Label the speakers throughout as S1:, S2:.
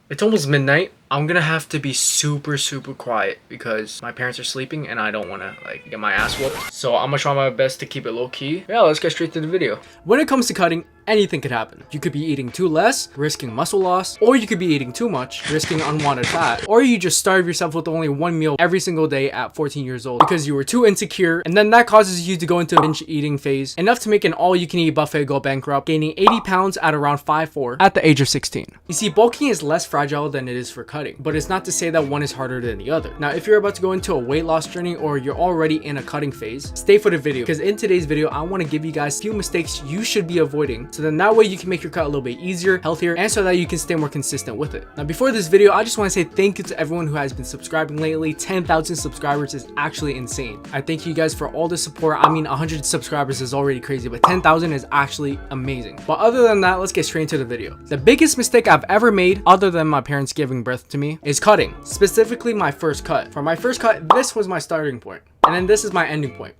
S1: It's almost midnight. I'm gonna have to be super quiet because my parents are sleeping and I don't want to like get my ass whooped. So I'm gonna try my best to keep it low key. Yeah, let's get straight to the video. When it comes to cutting, anything could happen. You could be eating too less, risking muscle loss, or you could be eating too much, risking unwanted fat, or you just starve yourself with only one meal every single day at 14 years old because you were too insecure, and then that causes you to go into a binge eating phase, enough to make an all-you-can-eat buffet go bankrupt, gaining 80 pounds at around 5'4" at the age of 16. You see, bulking is less fragile than it is for cutting, but it's not to say that one is harder than the other. Now, if you're about to go into a weight loss journey or you're already in a cutting phase, stay for the video, because in today's video, I want to give you guys a few mistakes you should be avoiding, so then that way you can make your cut a little bit easier, healthier, and so that you can stay more consistent with it. Now, before this video, I just want to say thank you to everyone who has been subscribing lately. 10,000 subscribers is actually insane. I thank you guys for all the support. I mean, 100 subscribers is already crazy, but 10,000 is actually amazing. But other than that, let's get straight into the video. The biggest mistake I've ever made, other than my parents giving birth to me, is cutting. Specifically, my first cut. For my first cut, this was my starting point, and then this is my ending point.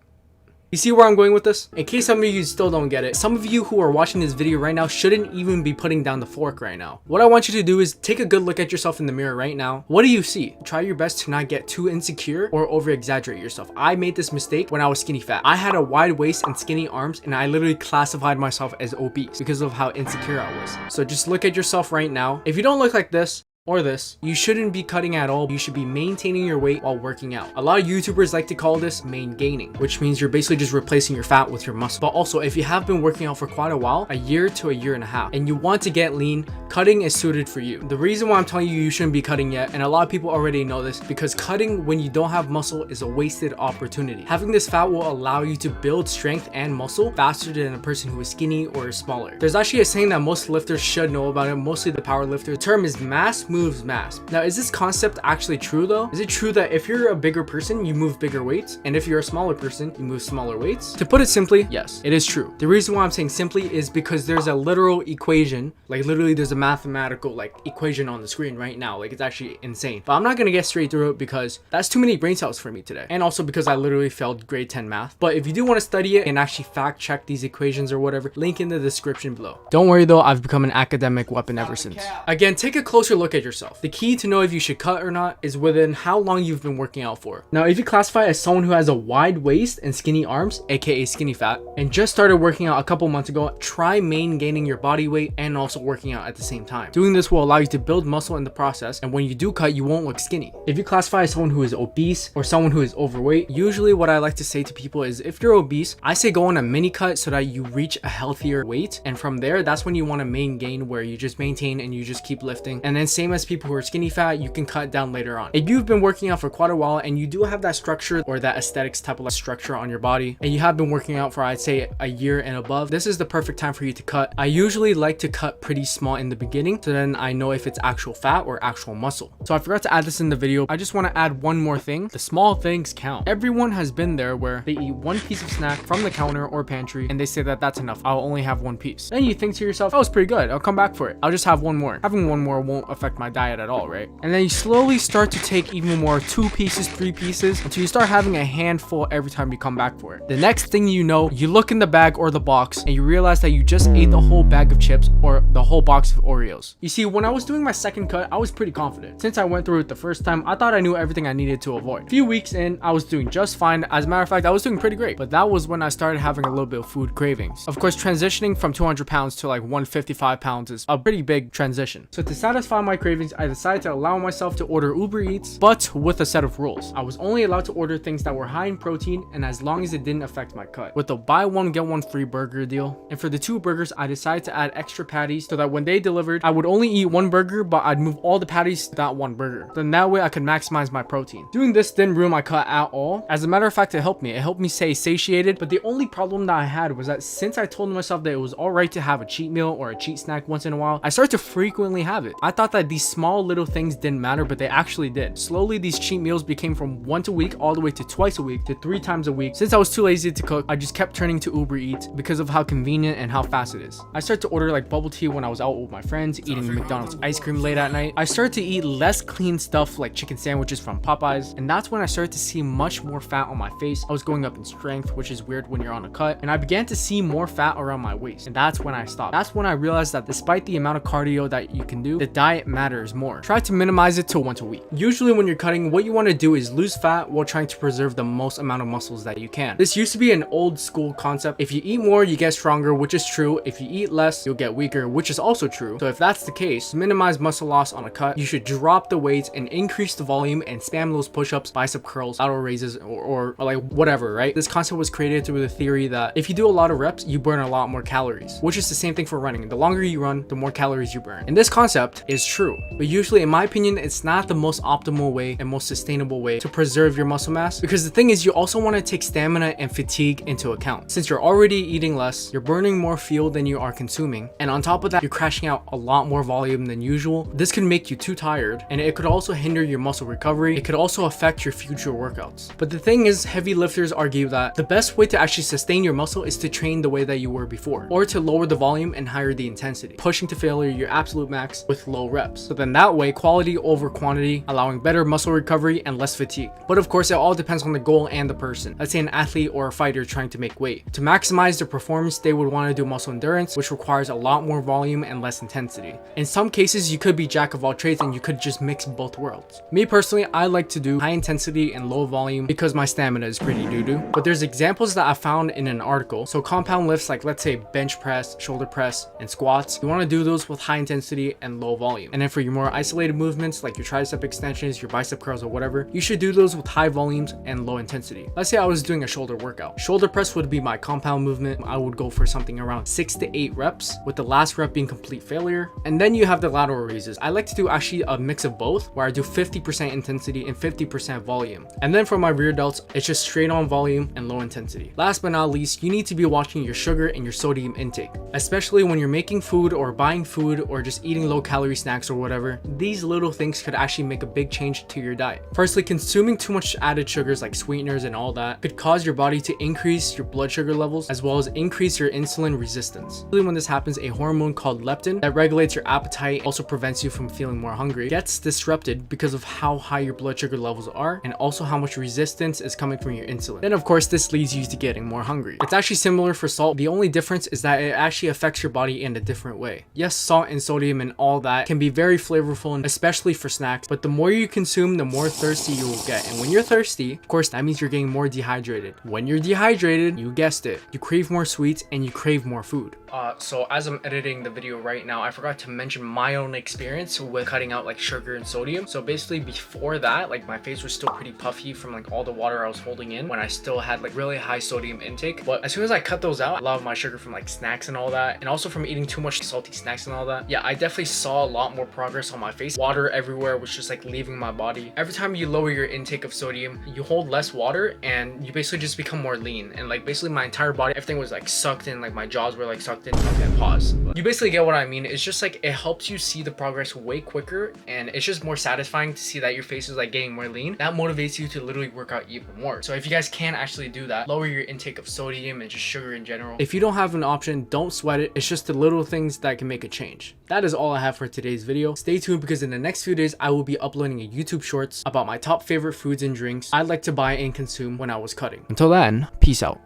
S1: You see where I'm going with this? In case some of you still don't get it, some of you who are watching this video right now shouldn't even be putting down the fork right now. What I want you to do is take a good look at yourself in the mirror right now. What do you see? Try your best to not get too insecure or over exaggerate yourself. I made this mistake when I was skinny fat. I had a wide waist and skinny arms, and I literally classified myself as obese because of how insecure I was. So just look at yourself right now. If you don't look like this, or this, you shouldn't be cutting at all. You should be maintaining your weight while working out. A lot of YouTubers like to call this main gaining, which means you're basically just replacing your fat with your muscle. But also, if you have been working out for quite a while, a year to a year and a half, and you want to get lean, cutting is suited for you. The reason why I'm telling you shouldn't be cutting yet, and a lot of people already know this, because cutting when you don't have muscle is a wasted opportunity. Having this fat will allow you to build strength and muscle faster than a person who is skinny or is smaller. There's actually a saying that most lifters should know about it, mostly the power lifter. The term is mass moves mass. Now, is this concept actually true though? Is it true that if you're a bigger person, you move bigger weights, and if you're a smaller person, you move smaller weights? To put it simply, yes, it is true. The reason why I'm saying simply is because there's a literal equation, like literally there's a mathematical like equation on the screen right now. Like, it's actually insane. But I'm not gonna get straight through it because that's too many brain cells for me today, and also because I literally failed grade 10 math. But if you do want to study it and actually fact check these equations or whatever, link in the description below. Don't worry though, I've become an academic weapon ever since. Again, take a closer look at yourself. The key to know if you should cut or not is within how long you've been working out for. Now, if you classify as someone who has a wide waist and skinny arms, aka skinny fat, and just started working out a couple months ago, try main gaining your body weight and also working out at the same time. Doing this will allow you to build muscle in the process, and when you do cut, you won't look skinny. If you classify as someone who is obese or someone who is overweight, usually what I like to say to people is, if you're obese, I say go on a mini cut so that you reach a healthier weight, and from there, that's when you want to main gain, where you just maintain and you just keep lifting. And then same as people who are skinny fat, you can cut down later on. If you've been working out for quite a while and you do have that structure or that aesthetics type of structure on your body, and you have been working out for, I'd say, a year and above, this is the perfect time for you to cut. I usually like to cut pretty small in the beginning, so then I know if it's actual fat or actual muscle. So I forgot to add this in the video. I just want to add one more thing. The small things count. Everyone has been there where they eat one piece of snack from the counter or pantry and they say that that's enough. I'll only have one piece. Then you think to yourself, that was pretty good. I'll come back for it. I'll just have one more. Having one more won't affect my diet at all, right? And then you slowly start to take even more, 2 pieces, 3 pieces, until you start having a handful every time you come back for it. The next thing you know, you look in the bag or the box and you realize that you just ate the whole bag of chips or the whole box of Oreos. You see, when I was doing my second cut, I was pretty confident. Since I went through it the first time, I thought I knew everything I needed to avoid. A few weeks in, I was doing just fine. As a matter of fact, I was doing pretty great, but that was when I started having a little bit of food cravings. Of course, transitioning from 200 pounds to like 155 pounds is a pretty big transition. So to satisfy my cravings, I decided to allow myself to order Uber Eats, but with a set of rules. I was only allowed to order things that were high in protein, and as long as it didn't affect my cut, with the buy one get one free burger deal. And for the 2 burgers, I decided to add extra patties so that when they delivered, I would only eat 1 burger, but I'd move all the patties to that 1 burger. Then that way I could maximize my protein. Doing this didn't ruin my cut at all. As a matter of fact, it helped me. It helped me stay satiated, but the only problem that I had was that since I told myself that it was alright to have a cheat meal or a cheat snack once in a while, I started to frequently have it. I thought that these small little things didn't matter, but they actually did. Slowly, these cheat meals became from once a week all the way to twice a week to 3 times a week. Since I was too lazy to cook, I just kept turning to Uber Eats because of how convenient and how fast it is. I started to order like bubble tea when I was out with my friends, eating McDonald's ice cream late at night. I started to eat less clean stuff like chicken sandwiches from Popeyes, and that's when I started to see much more fat on my face. I was going up in strength, which is weird when you're on a cut, and I began to see more fat around my waist, and that's when I stopped. That's when I realized that despite the amount of cardio that you can do, the diet matters matters more. Try to minimize it to once a week. Usually when you're cutting, what you want to do is lose fat while trying to preserve the most amount of muscles that you can. This used to be an old school concept. If you eat more, you get stronger, which is true. If you eat less, you'll get weaker, which is also true. So if that's the case, to minimize muscle loss on a cut, you should drop the weights and increase the volume and spam those push-ups, bicep curls, lateral raises, or like whatever, right? This concept was created through the theory that if you do a lot of reps, you burn a lot more calories, which is the same thing for running. The longer you run, the more calories you burn. And this concept is true, but usually in my opinion, it's not the most optimal way and most sustainable way to preserve your muscle mass, because the thing is you also want to take stamina and fatigue into account. Since you're already eating less, you're burning more fuel than you are consuming, and on top of that, you're crashing out a lot more volume than usual. This can make you too tired, and it could also hinder your muscle recovery. It could also affect your future workouts. But the thing is, heavy lifters argue that the best way to actually sustain your muscle is to train the way that you were before, or to lower the volume and higher the intensity, pushing to failure your absolute max with low reps. So then that way, quality over quantity, allowing better muscle recovery and less fatigue. But of course, it all depends on the goal and the person. Let's say an athlete or a fighter trying to make weight. To maximize their performance, they would want to do muscle endurance, which requires a lot more volume and less intensity. In some cases, you could be jack of all trades and you could just mix both worlds. Me personally, I like to do high intensity and low volume because my stamina is pretty doo-doo. But there's examples that I found in an article. So compound lifts, like let's say bench press, shoulder press, and squats, you want to do those with high intensity and low volume. And then for your more isolated movements, like your tricep extensions, your bicep curls, or whatever, you should do those with high volumes and low intensity. Let's say I was doing a shoulder workout. Shoulder press would be my compound movement. I would go for something around 6 to 8 reps, with the last rep being complete failure. And then you have the lateral raises. I like to do actually a mix of both, where I do 50% intensity and 50% volume. And then for my rear delts, it's just straight on volume and low intensity. Last but not least, you need to be watching your sugar and your sodium intake, especially when you're making food or buying food or just eating low calorie snacks or whatever. These little things could actually make a big change to your diet. Firstly, consuming too much added sugars like sweeteners and all that could cause your body to increase your blood sugar levels as well as increase your insulin resistance. When this happens, a hormone called leptin that regulates your appetite, also prevents you from feeling more hungry, gets disrupted because of how high your blood sugar levels are and also how much resistance is coming from your insulin. Then of course this leads you to getting more hungry. It's actually similar for salt. The only difference is that it actually affects your body in a different way. Yes, salt and sodium and all that can be very flavorful, and especially for snacks, but the more you consume, the more thirsty you will get. And when you're thirsty, of course, that means you're getting more dehydrated. When you're dehydrated, you guessed it, you crave more sweets and you crave more food. So as I'm editing the video right now, I forgot to mention my own experience with cutting out like sugar and sodium. So basically before that, like my face was still pretty puffy from like all the water I was holding in when I still had like really high sodium intake. But as soon as I cut those out, a lot of my sugar from like snacks and all that, and also from eating too much salty snacks and all that, yeah, I definitely saw a lot more progress on my face. Water everywhere was just like leaving my body. Every time you lower your intake of sodium, you hold less water and you basically just become more lean. And like basically my entire body, everything was like sucked in, like my jaws were like sucked in. Okay, pause. But you basically get what I mean. It's just like it helps you see the progress way quicker, and it's just more satisfying to see that your face is like getting more lean. That motivates you to literally work out even more. So if you guys can actually do that, lower your intake of sodium and just sugar in general. If you don't have an option, don't sweat it. It's just the little things that can make a change. That is all I have for today's video. Stay tuned because in the next few days, I will be uploading a YouTube shorts about my top favorite foods and drinks I'd like to buy and consume when I was cutting. Until then, peace out.